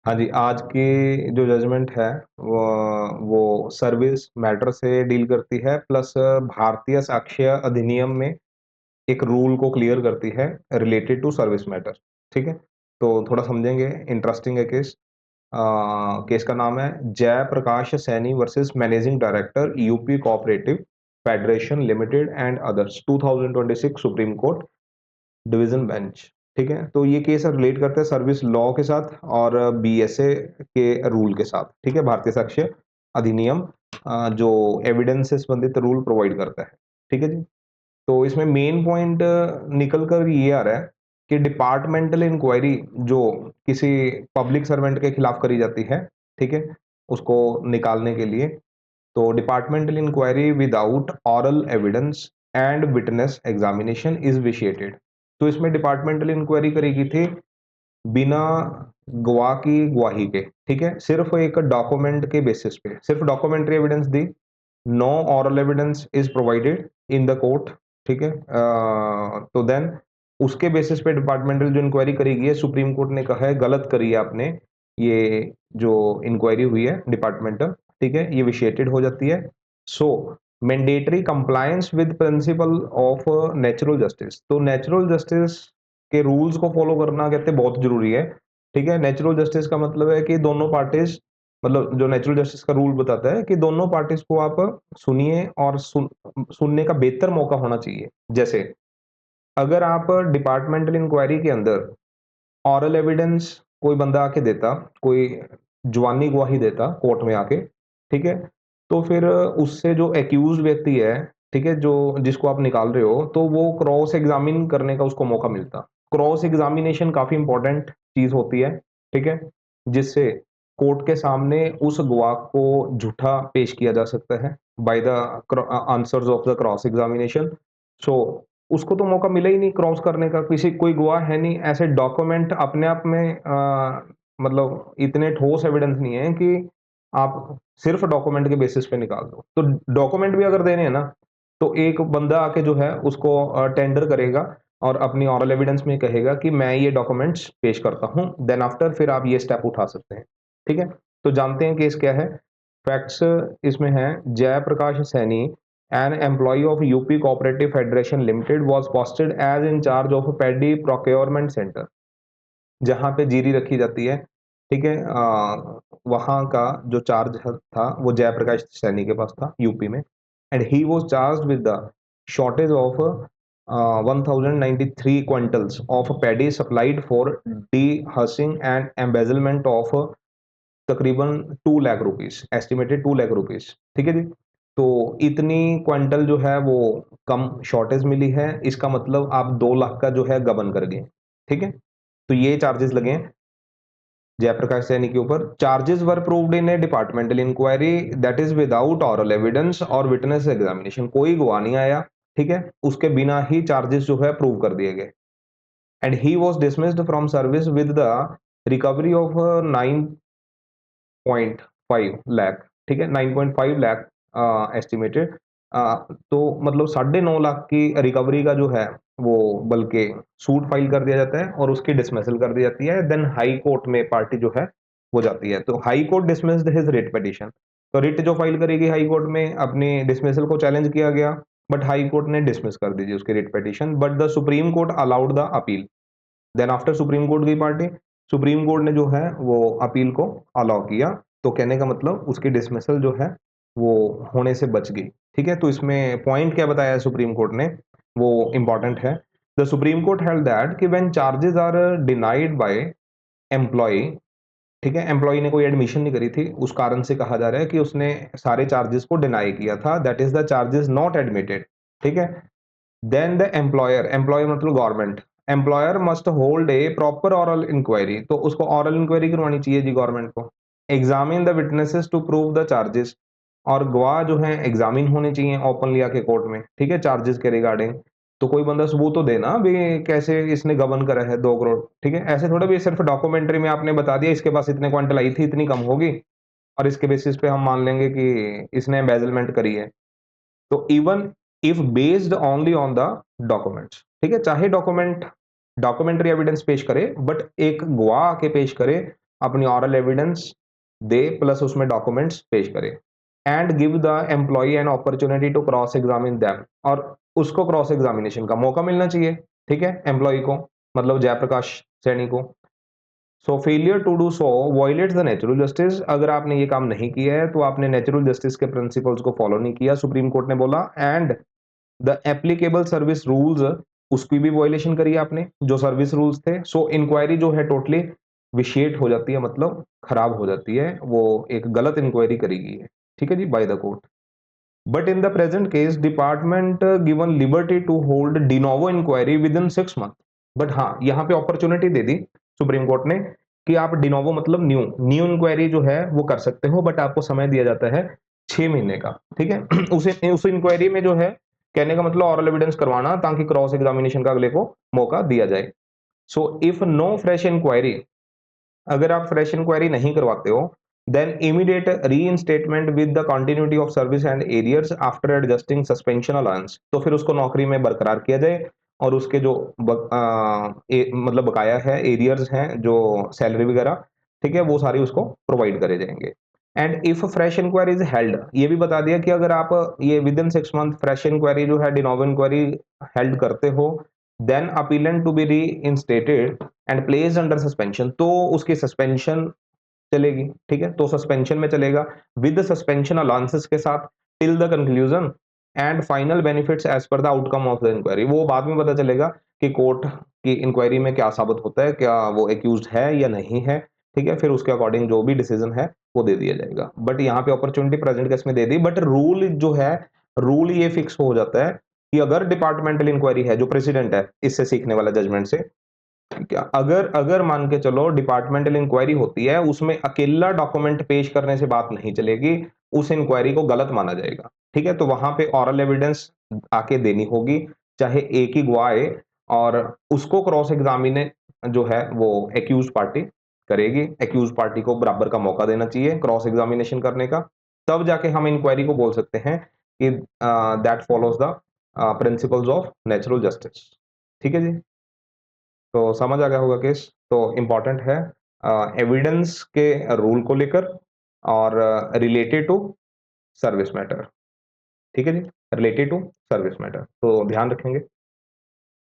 हाँ जी, आज की जो जजमेंट है वो सर्विस मैटर से डील करती है प्लस भारतीय साक्ष्य अधिनियम में एक रूल को क्लियर करती है रिलेटेड टू सर्विस मैटर। ठीक है? तो थोड़ा समझेंगे, इंटरेस्टिंग है केस। केस का नाम है Jayprakash Saini versus managing director UP cooperative federation limited and others 2026 supreme court division bench. ठीक है? तो ये केस रिलेट करते हैं सर्विस लॉ के साथ और बीएसए के रूल के साथ। ठीक है? भारतीय साक्ष्य अधिनियम जो एविडेंस से संबंधित रूल प्रोवाइड करता है। ठीक है जी? तो इसमें मेन पॉइंट निकल कर ये आ रहा है कि डिपार्टमेंटल इंक्वायरी जो किसी पब्लिक सर्वेंट के खिलाफ करी जाती है, ठीक है? उसको निकालने के लिए, तो departmental inquiry without oral evidence and witness examination is vitiated. तो इसमें डिपार्टमेंटल इंक्वायरी करेगी थी बिना गवाह की गवाही के। ठीक है? सिर्फ एक डॉक्यूमेंट के बेसिस पे सिर्फ डॉक्यूमेंट्री एविडेंस दी, no oral evidence is provided in the court. ठीक है? तो देन उसके बेसिस पे डिपार्टमेंटल जो इंक्वायरी करेगी है, सुप्रीम कोर्ट ने कहा है गलत करी है आपने, ये जो इंक्वायरी हुई है डिपार्टमेंटल, ठीक है, ये विशिएटेड हो जाती है। So mandatory compliance with principle of natural justice. तो नेचुरल जस्टिस के रूल्स को फॉलो करना कहते हैं बहुत जरूरी है। ठीक है? नेचुरल जस्टिस का मतलब है कि दोनों पार्टीज, मतलब जो नेचुरल जस्टिस का रूल बताता है कि दोनों पार्टीज को आप सुनिए और सुनने का बेहतर मौका होना चाहिए। जैसे अगर आप डिपार्टमेंटल इंक्वायरी के अंदर ऑरल एविडेंस कोई बंदा आके देता, कोई जुबानी गवाही देता कोर्ट में आके, ठीक है? तो फिर उससे जो एक्यूज्ड व्यक्ति है, ठीक है, जो जिसको आप निकाल रहे हो, तो वो क्रॉस एग्जामिन करने का उसको मौका मिलता। क्रॉस एग्जामिनेशन काफी इंपॉर्टेंट चीज होती है, ठीक है, जिससे कोर्ट के सामने उस गवाह को झूठा पेश किया जा सकता है by the answers of the cross examination. So उसको तो मौका मिला ही नहीं क्रॉस करने का, किसी कोई गवाह है नहीं, ऐसे डॉक्यूमेंट अपने आप में मतलब इतने ठोस एविडेंस नहीं है कि आप सिर्फ डॉक्यूमेंट के बेसिस पे निकाल दो। तो डॉक्यूमेंट भी अगर देने हैं ना, तो एक बंदा आके जो है उसको टेंडर करेगा और अपनी ऑरल एविडेंस में कहेगा कि मैं ये डॉक्यूमेंट्स पेश करता हूँ, देन आफ्टर फिर आप ये स्टेप उठा सकते हैं। ठीक है? तो जानते हैं केस क्या है। फैक्ट्स इसमें है, Jayprakash Saini, an employee of UP Cooperative Federation Limited was posted as in charge of a paddy procurement center, जहां पे जीरी रखी जाती है। ठीक है? वहां का जो चार्ज था वो जयप्रकाश सैनी के पास था यूपी में, and he was charged with the shortage of 1093 quintals of paddy supplied for the husking and embezzlement of तकरीबन 2 lakh rupees, estimated 2 lakh rupees. ठीक है जी? तो इतनी क्विंटल जो है वो कम शॉर्टेज मिली है, इसका मतलब आप 2 लाख का जो है गबन कर गए। ठीक है? तो ये चार्जेस लगे हैं जयप्रकाश सैनी के ऊपर। Charges were proved in a departmental inquiry that is without oral evidence और विटनेस एग्जामिनेशन। कोई गवाह नहीं आया, ठीक है, उसके बिना ही चार्जेस जो है प्रूव कर दिए गए, and he was dismissed from service with the recovery of 9.5 lakh. ठीक है? 9.5 लाख एस्टिमेटेड। तो मतलब 9.5 लाख की रिकवरी का जो है वो बल्कि सूट फाइल कर दिया जाता है और उसकी डिसमिसल कर दी जाती है। देन हाई कोर्ट में पार्टी जो है वो जाती है, तो high court dismissed his writ petition. तो रिट जो फाइल करेगी हाई कोर्ट में, अपनी डिसमिसल को चैलेंज किया गया, बट हाई कोर्ट ने डिसमिस कर दीजिए उसकी writ petition, but the supreme court allowed the appeal. Then after supreme court गई पार्टी, सुप्रीम कोर्ट ने जो है वो अपील को अलाउ किया। तो कहने का मतलब उसकी डिसमिसल जो है वो होने से बच गई। ठीक है? तो इसमें पॉइंट क्या बताया है सुप्रीम कोर्ट ने, वो इंपॉर्टेंट है। The supreme court held that कि when charges are denied by employ, ठीक है, एम्प्लॉय ने कोई एडमिशन नहीं करी थी, उस कारण से कहा जा रहा है कि उसने सारे चार्जेस को डिनाई किया था, that is the charges not admitted. ठीक है? देन द एम्प्लॉयर, एम्प्लॉयर मतलब government, employer must hold a proper oral inquiry. तो उसको ऑरल इंक्वायरी करवानी चाहिए जी गवर्नमेंट को। Examine the witnesses to prove the charges, और गवाह जो है एग्जामिन होने चाहिए ओपनली आके कोर्ट में, ठीक है, चार्जेस के रिगार्डिंग। तो कोई बंदा सबूत तो देना भी कैसे इसने गबन करा है 2 करोड़। ठीक है? ऐसे थोड़ा भी सिर्फ डॉक्यूमेंट्री में आपने बता दिया इसके पास इतने क्वांटल आई थी, इतनी कम होगी, और इसके बेसिस पे हम मान लेंगे कि इसने एम्बेजलमेंट करी है। तो even if based only on the documents, ठीक है, चाहे डॉक्यूमेंट्री एविडेंस पेश करे, बट एक गवाह आके पेश करे अपनी ऑरल एविडेंस दे प्लस उसमें डॉक्यूमेंट्स पेश करे and give the employee an opportunity to cross examine them, और उसको क्रॉस एग्जामिनेशन का मौका मिलना चाहिए, ठीक है, एम्प्लॉई को, मतलब जयप्रकाश सैनी को। So failure to do so violates the natural justice, अगर आपने ये काम नहीं किया है तो आपने नेचुरल जस्टिस के प्रिंसिपल्स को फॉलो नहीं किया, सुप्रीम कोर्ट ने बोला, and the applicable service rules, उसकी भी वायलेशन करी आपने, जो सर्विस रूल्स थे। सो इंक्वायरी जो है टोटली विशिएट हो जाती है, मतलब खराब हो जाती है, वो एक गलत इंक्वायरी करी गई है, ठीक है जी, by the court. But in the present case department given liberty to hold de novo inquiry within 6 month. But हाँ, यहाँ पे अपॉर्चुनिटी दे दी सुप्रीम कोर्ट ने कि आप डिनोवो मतलब न्यू न्यू इंक्वायरी जो है वो कर सकते हो, बट आपको समय दिया जाता है 6 महीने का, ठीक है। उस इंक्वायरी में जो है, कहने का मतलब ऑरल एविडेंस करवाना, ताकि क्रॉस एग्जामिनेशन का अगले को मौका दिया जाए। So if no fresh inquiry, अगर आप फ्रेश इंक्वायरी नहीं करवाते हो, then immediate reinstatement with the continuity of service and arrears after adjusting suspension allowance, तो फिर उसको नौकरी में बरकरार किया जाए और उसके जो मतलब बकाया है, एरियर्स हैं, जो सैलरी वगैरह, ठीक है, वो सारी उसको प्रोवाइड करे जाएंगे। And if fresh inquiry is held, ये भी बता दिया कि अगर आप ये within 6 month fresh inquiry जो है डिनोवो इंक्वायरी हेल्ड करते हो, देन अपीलेंट टू बी री इंस्टेटेड एंड प्लेस्ड अंडर सस्पेंशन, तो उसकी सस्पेंशन चलेगी, ठीक है, तो सस्पेंशन में चलेगा विद सस्पेंशन अलाउंसेस के साथ till the conclusion and final benefits as per the outcome of the inquiry. वो बाद में पता चलेगा कि कोर्ट की इंक्वायरी में क्या साबित होता है, क्या वो एक्यूज्ड है या नहीं है, ठीक है, फिर उसके अकॉर्डिंग जो भी डिसीजन है वो दे दिया जाएगा। बट यहाँ पे अपॉर्चुनिटी प्रेजेंट केस में दे दी, बट रूल जो है, रूल ये फिक्स हो जाता है कि अगर डिपार्टमेंटल इंक्वायरी है, जो प्रेसिडेंट है, इससे सीखने वाला जजमेंट से, क्या अगर अगर मान के चलो डिपार्टमेंटल इंक्वायरी होती है, उसमें अकेला डॉक्यूमेंट पेश करने से बात नहीं चलेगी, उस इंक्वायरी को गलत माना जाएगा, ठीक है, तो वहां पे ऑरल एविडेंस आके देनी होगी, चाहे एक ही गवाह आए, और उसको क्रॉस एग्जामिने जो है वो एक्यूज पार्टी करेगी, एक्यूज पार्टी को बराबर का मौका देना चाहिए क्रॉस एग्जामिनेशन करने का, तब जाके हम इंक्वायरी को बोल सकते हैं कि that follows the principles of natural justice, ठीक है जी। तो समझ आ गया होगा केस, तो इंपॉर्टेंट है एविडेंस के रूल को लेकर, और रिलेटेड टू सर्विस मैटर, ठीक है जी, रिलेटेड टू सर्विस मैटर, तो ध्यान रखेंगे।